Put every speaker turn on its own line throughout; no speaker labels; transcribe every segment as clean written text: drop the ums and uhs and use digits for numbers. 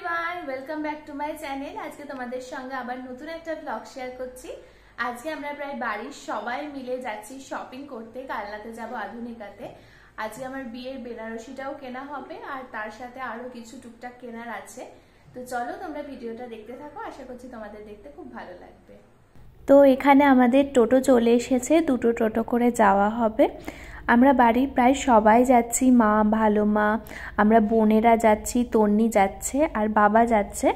Everyone, welcome back to my channel. আজকে তোমাদের সঙ্গে আবার নতুন একটা ব্লগ শেয়ার করছি। আজকে আমরা প্রায় বাড়ির সবাই মিলে যাচ্ছি শপিং করতে। কালনাতে যাব আধুনিকাতে। আজকে আমার বিয়ের বেনারসিটাও কেনা হবে আর তার সাথে আরো কিছু টুকটাক কেনার আছে। তো চলো তোমরা ভিডিওটা দেখতে থাকো, আশা করছি তোমাদের দেখতে খুব ভালো লাগবে। তো এখানে আমাদের টোটো চলে এসেছে, দুটো টোটো করে যাওয়া হবে। আমরা বাড়ির প্রায় সবাই যাচ্ছি, মা, ভালো মা, আমরা বোনেরা যাচ্ছি, তন্নি যাচ্ছে আর বাবা যাচ্ছে।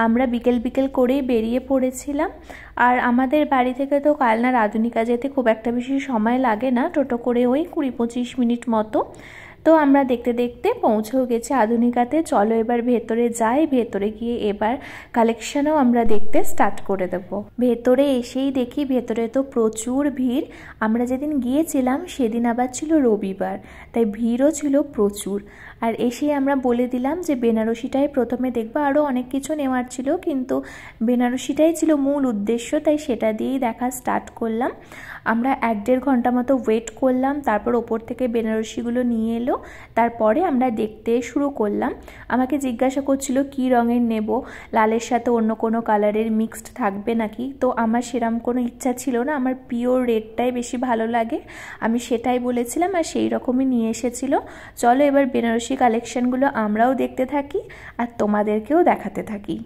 আমরা বিকেল বিকেল করেই বেরিয়ে পড়েছিলাম। আর আমাদের বাড়ি থেকে তো কালনার আধুনিকা যেতে খুব একটা বেশি সময় লাগে না, টোটো করে ওই 20-25 মিনিট মতো। তো আমরা দেখতে দেখতে পৌঁছেও গেছি আধুনিকাতে। চলো এবার ভেতরে যাই, ভেতরে গিয়ে এবার কালেকশনও আমরা দেখতে স্টার্ট করে দেব। ভেতরে এসেই দেখি ভেতরে তো প্রচুর ভিড়। আমরা যেদিন গিয়েছিলাম সেদিন আবার ছিল রবিবার, তাই ভিড়ও ছিল প্রচুর। আর এসেই আমরা বলে দিলাম যে বেনারসিটাই প্রথমে দেখবো, আরও অনেক কিছু নেওয়ার ছিল কিন্তু বেনারসিটাই ছিল মূল উদ্দেশ্য, তাই সেটা দিয়েই দেখা স্টার্ট করলাম। আমরা 1-1.5 ঘন্টা মতো ওয়েট করলাম, তারপর ওপর থেকে বেনারসিগুলো নিয়ে এলো, তারপরে আমরা দেখতে শুরু করলাম। আমাকে জিজ্ঞাসা করছিল কি রঙের নেব, লালের সাথে অন্য কোনো কালারের মিক্সড থাকবে নাকি। তো আমার সেরকম কোনো ইচ্ছা ছিল না, আমার পিওর রেডটাই বেশি ভালো লাগে, আমি সেটাই বলেছিলাম আর সেই রকমই নিয়ে এসেছিলো। চলো এবার বেনারসি কালেকশনগুলো আমরাও দেখতে থাকি আর তোমাদেরকেও দেখাতে থাকি।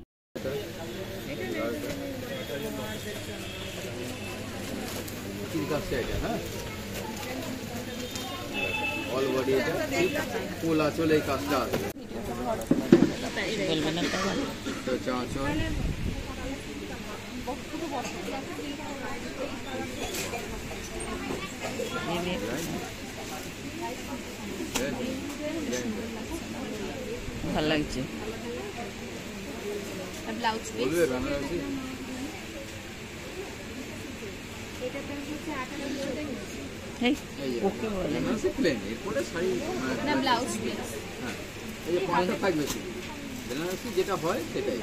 ভাল লাগছে।
ব্লাউজ পিস
ওকে বলে
না, ব্লাউজ পিস
এই যে পয়েন্টটা থাকবে বেনারসি যেটা হয় সেটাই।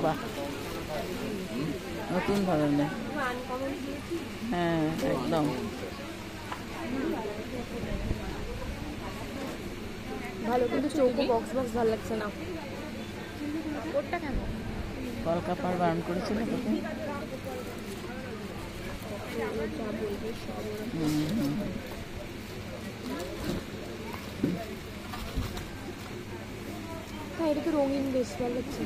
বাহ, নতুন ধরনের। হ্যাঁ একদম
ভালো, কিন্তু চৌকো বক্স ভালো লাগছে না। ওটা কেন
কলকাপার বারণ করেছিল তোকে?
হ্যাঁ, এটা তো রঙিন, বেশ ভালো লাগছে।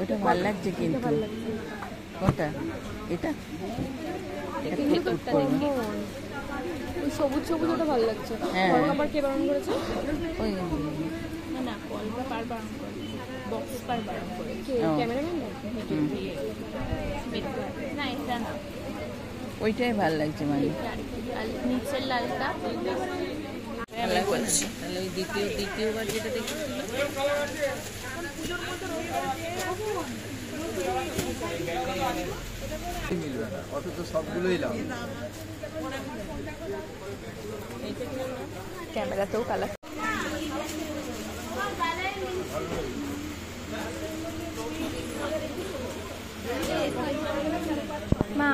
ওটা ভালো লাগছে কিন্তু কোনটা? এটা
ওই সবুজ সবুজ ওটা ভালো লাগছে। কলকাপার কে বারণ করেছে?
ওই
না, কলকাপার বারণ করে, বক্স পার বারণ করে। ক্যামেরাম্যান না, এটা না,
ওইটাই ভালো লাগছে। মানে
নিচের লালটা
বলছি, তাহলে ওই দ্বিতীয়বার যেটা দেখেছিল
মিলবে না, অথচ সবগুলোই লাভ।
ক্যামেরাতেও কালার। মা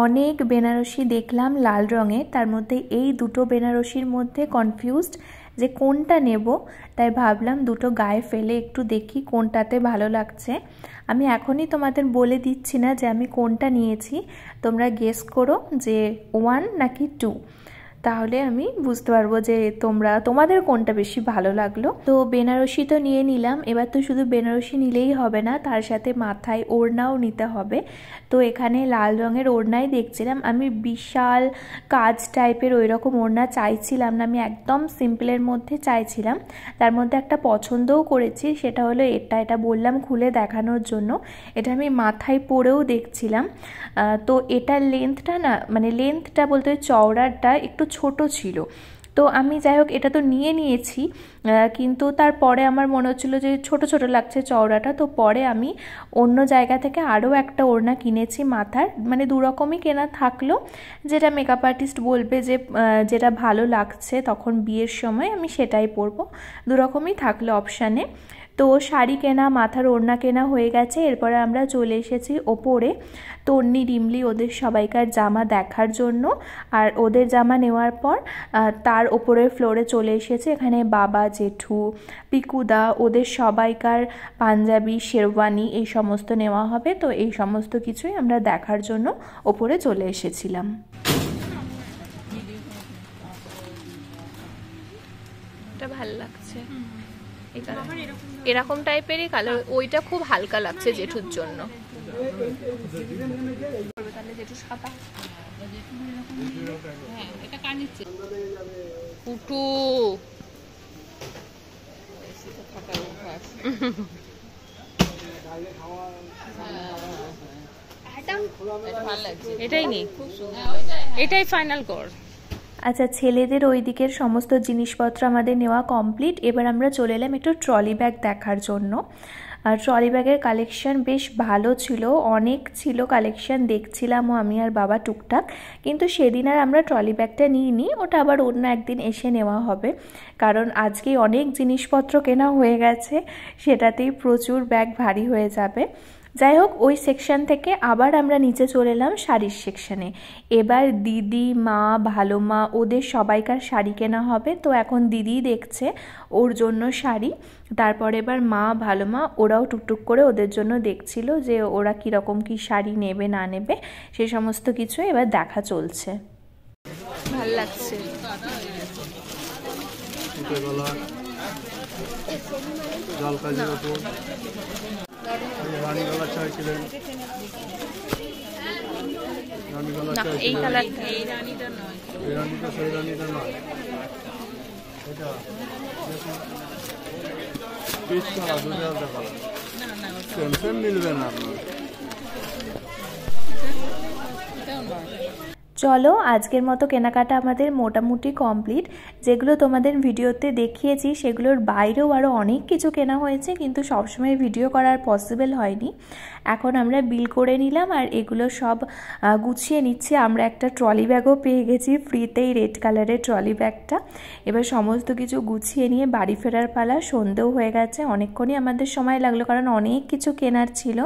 অনেক বেনারসি দেখলাম লাল রঙের, তার মধ্যে এই দুটো বেনারসির মধ্যে কনফিউজড যে কোনটা নেব, তাই ভাবলাম দুটো গায়ে ফেলে একটু দেখি কোনটাতে ভালো লাগছে। আমি এখনই তোমাদের বলে দিচ্ছি না যে আমি কোনটা নিয়েছি, তোমরা গেস করো যে 1 নাকি 2, তাহলে আমি বুঝতে পারবো যে তোমাদের কোনটা বেশি ভালো লাগলো। তো বেনারসি তো নিয়ে নিলাম, এবার তো শুধু বেনারসি নিলেই হবে না, তার সাথে মাথায় ওড়নাও নিতে হবে। তো এখানে লাল রঙের ওড়নাই দেখছিলাম, আমি বিশাল কাজ টাইপের ওই রকম ওড়না চাইছিলাম না, আমি একদম সিম্পলের মধ্যে চাইছিলাম। তার মধ্যে একটা পছন্দও করেছি, সেটা হলো এটা বললাম খুলে দেখানোর জন্য। এটা আমি মাথায় পরেও দেখছিলাম। তো এটার লেন্থটা না, মানে লেন্থটা বলতে চওড়াটা একটু ছোট ছিল, তো আমি যাই হোক এটা তো নিয়ে নিয়েছি, কিন্তু তারপরে আমার মনে হচ্ছিলো যে ছোট ছোট লাগছে চওড়াটা, তো পরে আমি অন্য জায়গা থেকে আরও একটা ওড়না কিনেছি মাথার, মানে দুরকমই কেনা থাকলো, যেটা মেকআপ আর্টিস্ট বলবে যে যেটা ভালো লাগছে তখন বিয়ের সময় আমি সেটাই পরবো, দুরকমই থাকলো অপশানে। তো শাড়ি কেনা, মাথার ওড়না কেনা হয়ে গেছে। এরপরে আমরা চলে এসেছি ওপরে তন্নি, ডিমলি ওদের সবাইকার জামা দেখার জন্য। আর ওদের জামা নেওয়ার পর তার ওপরের ফ্লোরে চলে এসেছে, এখানে বাবা, জেঠু, পিকুদা ওদের সবাইকার পাঞ্জাবি, শেরওয়ানি এই সমস্ত নেওয়া হবে। তো এই সমস্ত কিছুই আমরা দেখার জন্য ওপরে চলে এসেছিলাম। এটা ভালো লাগছে, এরকম টাইপেরই কালার, ওইটা খুব হালকা লাগছে জেঠুর জন্য।
এটাই নেই, এটাই ফাইনাল কর।
আচ্ছা, ছেলেদের ওই দিকের সমস্ত জিনিসপত্র আমাদের নেওয়া কমপ্লিট। এবার আমরা চলে এলাম একটু ট্রলি ব্যাগ দেখার জন্য। আর ট্রলি ব্যাগের কালেকশন বেশ ভালো ছিল, অনেক ছিল কালেকশন, দেখছিলামও আমি আর বাবা টুকটাক, কিন্তু সেদিন আর আমরা ট্রলি ব্যাগটা নিইনি, ওটা আবার অন্য একদিন এসে নেওয়া হবে, কারণ আজকেই অনেক জিনিসপত্র কেনা হয়ে গেছে, সেটাতেই প্রচুর ব্যাগ ভারী হয়ে যাবে। যাই হোক, ওই সেকশন থেকে আবার আমরা নিচে চলে এলাম শাড়ির সেকশনে। এবার দিদি, মা, ভালো মা ওদের সবাইকার শাড়ি কেনা হবে। তো এখন দিদি দেখছে ওর জন্য শাড়ি, তারপর এবার মা, ভালো মা ওরাও টুকটুক করে ওদের জন্য দেখছিল যে ওরা কীরকম কী শাড়ি নেবে না নেবে, সে সমস্ত কিছু এবার দেখা চলছে। ভাল লাগছে। এই কালারটা, এই রানীটা নয়, এই রানীটা সেই রানীটা নয়, এটা পিস কালার, দুটো আলাদা কালার, না সেম সেম মিলবে না আপনার। চলো, আজকের মতো কেনাকাটা আমাদের মোটামুটি কমপ্লিট। যেগুলো তোমাদের ভিডিওতে দেখিয়েছি সেগুলোর বাইরেও আরও অনেক কিছু কেনা হয়েছে, কিন্তু সবসময় ভিডিও করার পসিবল হয়নি। এখন আমরা বিল করে নিলাম আর এগুলো সব গুছিয়ে নিচ্ছি। আমরা একটা ট্রলি ব্যাগও পেয়ে গেছি ফ্রিতেই, রেড কালারের ট্রলি ব্যাগটা। এবার সমস্ত কিছু গুছিয়ে নিয়ে বাড়ি ফেরার পালা, সন্ধেও হয়ে গেছে, অনেকক্ষণই আমাদের সময় লাগলো কারণ অনেক কিছু কেনার ছিল।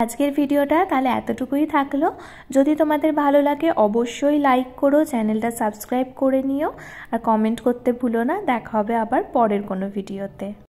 আজকের ভিডিওটা তাহলে এতটুকুই থাকলো। যদি তোমাদের ভালো লাগে অবশ্যই লাইক করো, চ্যানেলটা সাবস্ক্রাইব করে নিও আর কমেন্ট করতে ভুলো না। দেখা হবে আবার পরের কোনো ভিডিওতে।